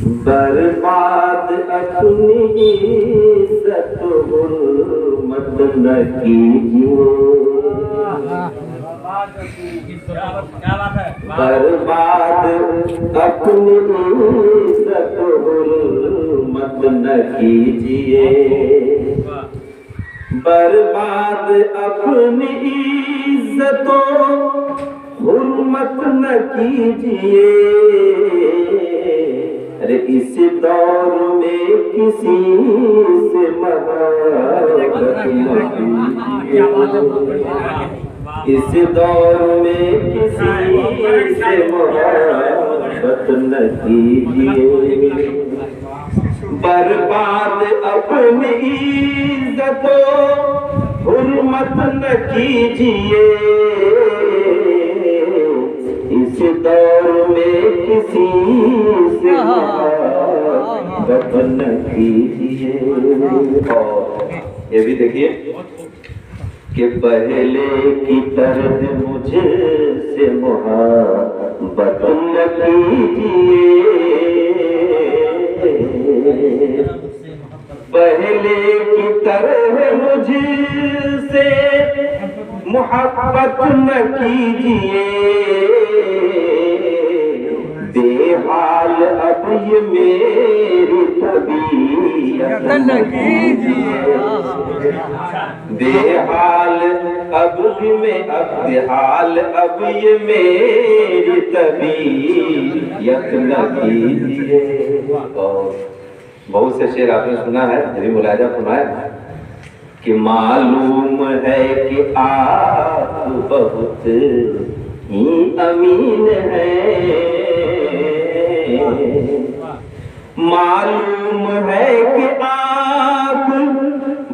बर्बाद अपनी इज्जत हुर्मत न कीजिए। बर्बाद अपनी इज्जत हुर्मत न कीजिए। बर्बाद अपनी इज्जतों हुर्मत न कीजिए। अरे इस दौर में किसी से मोहब्बत न कीजिए। इस दौर में किसी से मोहब्बत न कीजिए। बर्बाद अपनी इज्जतों हुर्मत न कीजिए। इस दौर में किसी से मोहब्बत न कीजिए। और ये भी देखिए कि पहले की तरह मुझसे मोहब्बत न कीजिए। पहले की तरह मुझसे मोहब्बत न कीजिए। बेहाल अब ये मेरी तबीयत न कीजिए। बेहाल अब बेहाल अब ये मेरी तबीयत न कीजिए। और बहुत से शेर आपने सुना है, भी मुलाजा फरमाया कि मालूम है कि आप बहुत ही अमीन हैं। मालूम है कि आप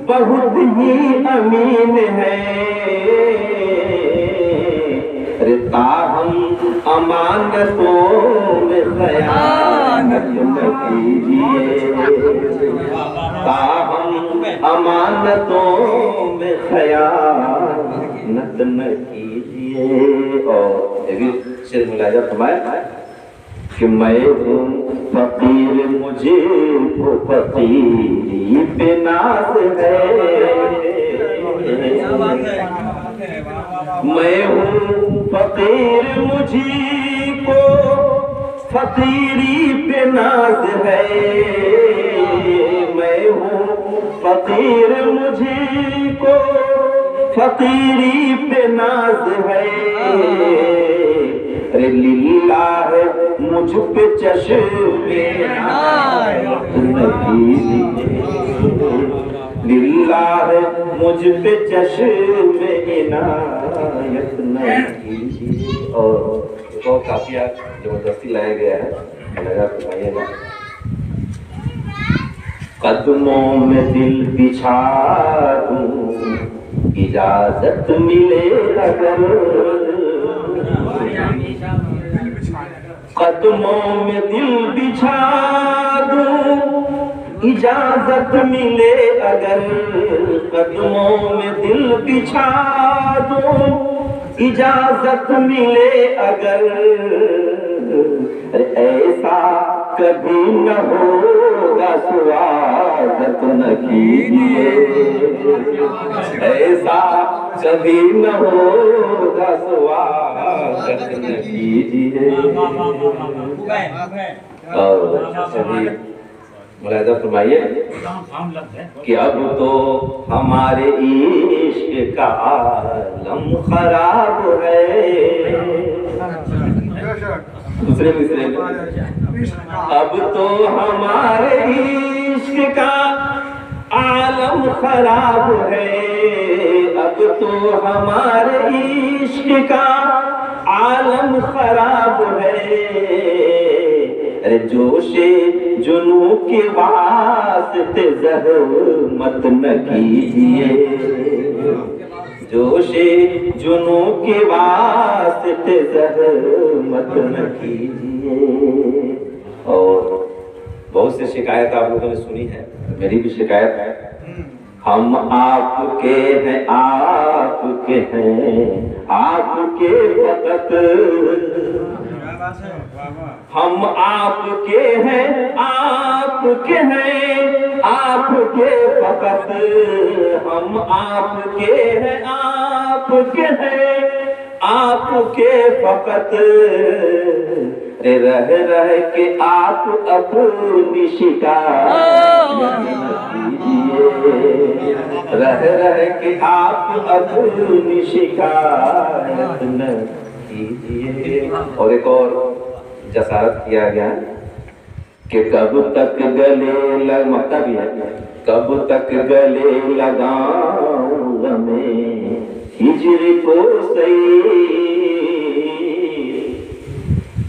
बहुत ही अमीन हैं। अरे ताहम अमानतों में खयानत न कीजिए। ताहम अमानतों में खयानत न कीजिए। और ये भी शेर मुलाजा फरमाया कि मैं हूँ फकीर मुझे को फकीरी पे नाज है। मैं हूँ फकीर मुझे को फकीरी पे नाज है। मैं हूँ फकीर मुझे को फकीरी पे नाज है। अरे लिल्लाह मुझ पे चश्मे इनायत न कीजिए। लिल्लाह मुझ पे चश्मे इनायत न कीजिए। और बहुत काफिया जबरदस्ती लाया गया है, लगा सुनाइएगा। कदमों में दिल बिछा दूं इजाजत मिले अगर। कदमों में दिल बिछा दूं इजाजत मिले अगर। कदमों में दिल बिछा दूं इजाजत मिले अगर। ऐसा कभी न होगा स्वागत न कीजिए। ऐसा कभी न होगा स्वागत न कीजिए। और सभी मुलाहिजा फरमाइए कि अब तो हमारे इश्क का आलम खराब है। दूसरे मिसरे अब तो हमारे इश्क का आलम खराब है। अब तो हमारे इश्क का आलम खराब है। अरे जोशे जुनू के वास्ते ज़हमत न कीजिए। जोशे जुनू के वास्ते ज़हमत न कीजिए। और बहुत सी शिकायत आप लोगों ने सुनी है, मेरी भी शिकायत है। हम आपके हैं आपके हैं आपके वक़्त। हम आपके हैं, आपके हैं, आपके फकत। हम आपके हैं, आपके हैं, आपके फकत। रह रह के आप अपनी शिकायत न कीजिए। रह रह के आप अपनी शिकायत न कीजिए। और एक और जसारत किया गया कि कब तक गले लग, मक्ता भी है, कब तक गले लगाऊं गमे हिजर को सही।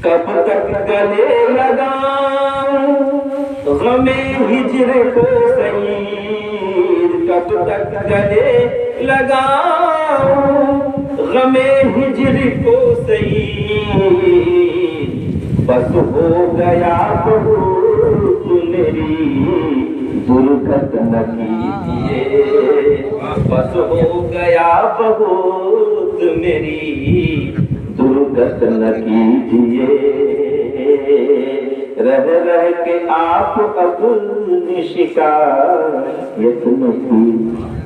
कब तक गले लगाऊं गमे हिजर को सही। कब तक गले लगाऊं गमे हिजर को सही। बस हो गया बहुत मेरी दुर्गत न कीजिए। बस हो गया बहुत मेरी दुर्गत न कीजिए। रह रह के आप अपनी शिकायत न कीजिए।